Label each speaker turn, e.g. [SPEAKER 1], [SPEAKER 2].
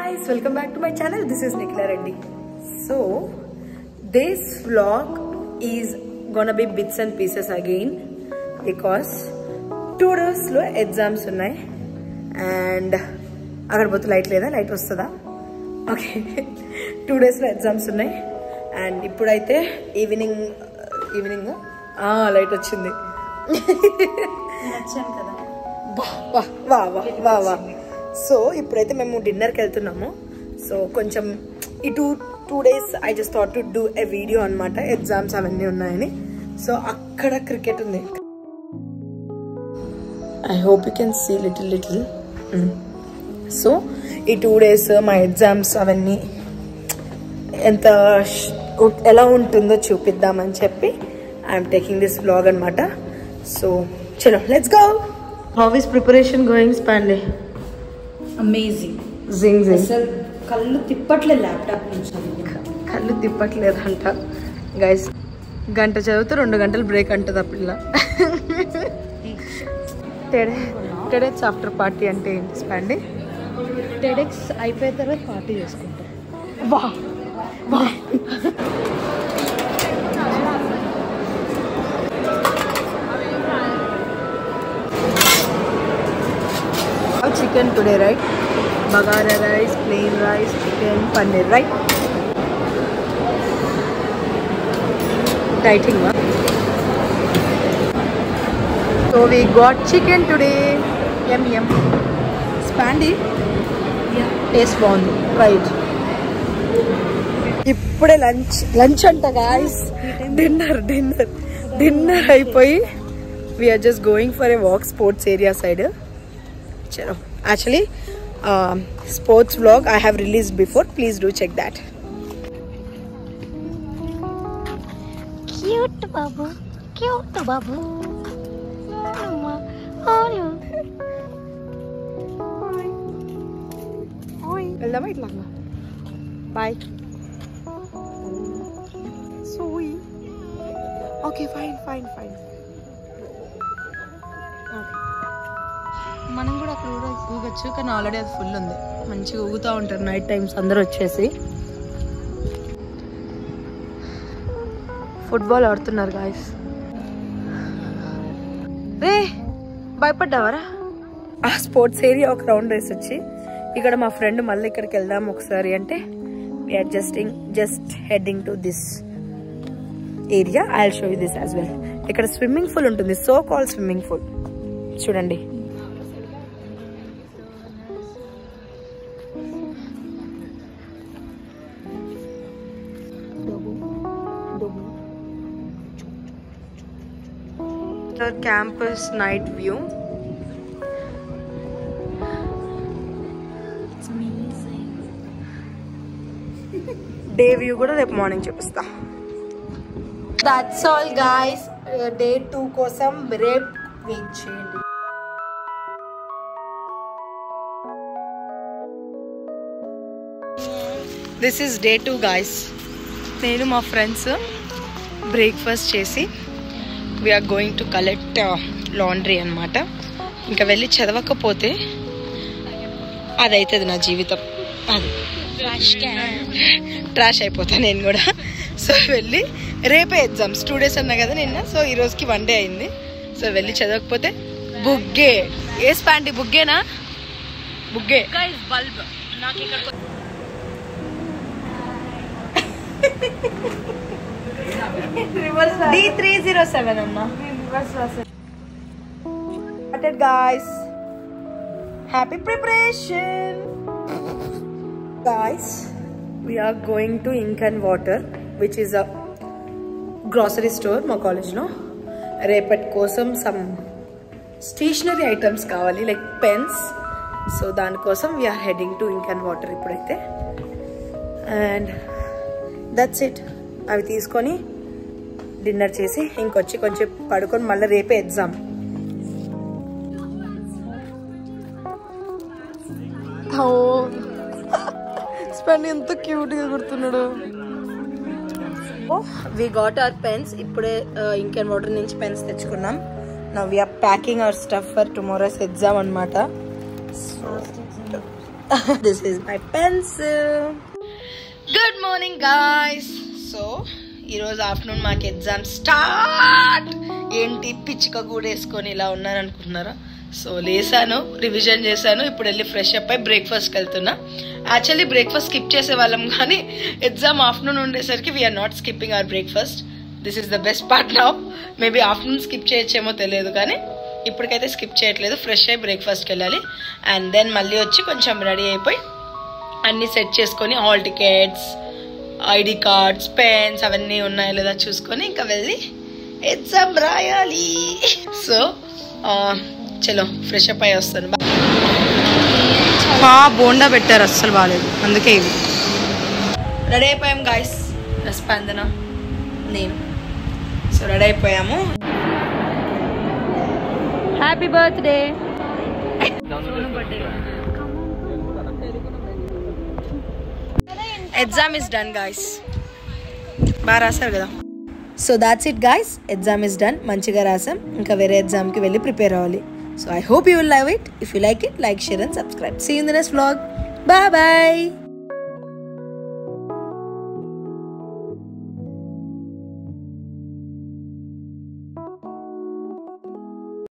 [SPEAKER 1] guys, welcome back to my channel. This is Nikhila Reddy. So this vlog is gonna be bits and pieces again because 2 days lo exams unnai and agarbotu light leda light vastada okay 2 days lo exams unnai and ippudaithe evening light vachindi
[SPEAKER 2] నచ్చాను కదా
[SPEAKER 1] వా వా వా వా so ఇప్పుడైతే మేము డిన్నర్కి వెళ్తున్నాము so కొంచెం ఈ two days I just thought to do a video అనమాట ఎగ్జామ్స్ అవన్నీ ఉన్నాయని సో అక్కడ క్రికెట్ ఉంది I hope you can see little so ఈ 2 days మా ఎగ్జామ్స్ అవన్నీ ఎంత ఎలా ఉంటుందో చూపిద్దామని చెప్పి ఐఎమ్ టేకింగ్ దిస్ వ్లాగ్ అనమాట సో చలో let's go how is preparation going స్పాన్లీ
[SPEAKER 2] అమేజింగ్
[SPEAKER 1] జింగ్ జింగ్
[SPEAKER 2] అసలు కళ్ళు తిప్పట్లే ల్యాప్టాప్ నుంచి
[SPEAKER 1] కళ్ళు తిప్పట్లేదంట గైస్ గంట చదివితే 2 గంటలు బ్రేక్ అంటది ఆ పిల్ల టెడెక్స్ ఆఫ్టర్ పార్టీ అంటే ఏంటి స్పాండి
[SPEAKER 2] టెడెక్స్ అయిపోయిన తర్వాత పార్టీ చేసుకుంటాం
[SPEAKER 1] వా వా chicken today, right? Bagara rice, plain rice, chicken, paneer, right? Dieting, huh? So we got chicken today. Yum yum. Spandy?
[SPEAKER 2] Yeah.
[SPEAKER 1] Taste one, right? ఇప్పుడే లంచ్ అంట guys. డిన్నర్ అయిపోయి we are just going for a walk sports area side. Chalo. Actually sports vlog I have released before, please do check that.
[SPEAKER 3] Cute babu mama how are you
[SPEAKER 1] Oi veldama itla bye sweet okay fine మనం కూడా అక్కడ ఊగొచ్చు కానీ already అది full ఉంది మంచిగా ఊగుతూ ఉంటారు night times అందరూ వచ్చేసి ఫుట్బాల్ ఆడుతున్నారు గాయస్ రే భయపడ్డావరా ఆ స్పోర్ట్స్ ఏరియా ఒక రౌండ్ వేసి వచ్చి ఇక్కడ మా ఫ్రెండ్ మళ్ళీ ఇక్కడికి వెళ్దాం ఒకసారి అంటే we are just heading to this area I will show you this as well ఇక్కడ స్విమ్మింగ్ పూల్ ఉంటుంది సో కాల్ స్విమ్మింగ్ పూల్ చూడండి campus night view.
[SPEAKER 2] It's amazing.
[SPEAKER 1] Day view kuda repu morning chupista. That's all guys. Day 2 kosam rep wait cheyandi. This is day 2 guys. Nenu ma friends breakfast chesi we are going to collect laundry అన్నమాట ఇంకా వెళ్ళి చదవకపోతే అదైతుంది నా జీవితం అది trash అయిపోతా నేను కూడా సో వెళ్ళి రేపే ఎగ్జామ్స్ 2 days అన్నా కదా నిన్న సో ఈ రోజుకి 1 day అయింది సో వెళ్ళి చదవకపోతే బుగ్గే ఏ స్పాండి బుగ్గేనా బుగ్గే
[SPEAKER 2] బల్బ్ నాకు ఇక్కడ
[SPEAKER 1] D307 అన్నా started guys happy preparation guys we are going to Ink and Water which is a grocery store మా కాలేజ్ లో రేపటి కోసం some stationery items కావాలి like pens so దానికోసం we are heading to Ink and Water ఇప్పుడైతే and that's it అవి తీసుకొని dinner చేసి ఇంకొచ్చి కొంచెం పడుకొని మళ్ళీ రేపే ఎగ్జామ్ స్పెండ్ ఎంత క్యూట్గా గుర్తున్నాడు వి గాట్ అవర్ పెన్స్ ఇప్పుడే ఇంక్ అండ్ వాటర్ నుంచి పెన్స్ తెచ్చుకున్నాం now we are packing our stuff for tomorrow's exam అన్నమాట This is my pencil. Good morning guys. So ఈరోజు ఆఫ్టర్నూన్ మాకు ఎగ్జామ్ స్టార్ట్. ఏంటి పిచ్చిక కూడా వేసుకొని ఇలా ఉన్నాను అనుకుంటున్నారా? సో లేసాను, రివిజన్ చేశాను, ఇప్పుడు వెళ్ళి ఫ్రెష్ అప్ అయి బ్రేక్ఫాస్ట్కి వెళ్తున్నా. యాక్చువల్లీ బ్రేక్ఫాస్ట్ స్కిప్ చేసే వాళ్ళం, కానీ ఎగ్జామ్ ఆఫ్టర్నూన్ ఉండేసరికి we are not skipping our breakfast. This is the best part now. Maybe afternoon skip చేయొచ్చేమో తెలియదు, కానీ ఇప్పటికైతే స్కిప్ చేయట్లేదు. ఫ్రెష్ అయ్యి బ్రేక్ఫాస్ట్కి వెళ్ళాలి. అండ్ దెన్ మళ్ళీ వచ్చి కొంచెం రెడీ అయిపోయి అన్నీ సెట్ చేసుకొని hall tickets, ID cards, pens అవన్నీ ఉన్నాయో లేదా చూసుకొని ఇంకా వెళ్ళి ఎగ్జామ్ రాయాలి. సో చలో ఫ్రెష్ అప్ అయ్యి వస్తాను. బోండా పెట్టారు, అస్సలు బాగాలేదు, అందుకే ఇవి. రెడీ అయిపోయాం గాయస్, స్పందన నేను. సో రెడీ అయిపోయాము.
[SPEAKER 2] Happy birthday.
[SPEAKER 1] Exam is done guys. బాగా రాశారు కదా. So that's it guys, exam is done. మంచిగా రాసాం, ఇంకా వేరే ఎగ్జామ్కి వెళ్ళి ప్రిపేర్ అవ్వాలి. So I hope you will love it. If you like it, like, share and subscribe. See you in the next vlog. Bye bye.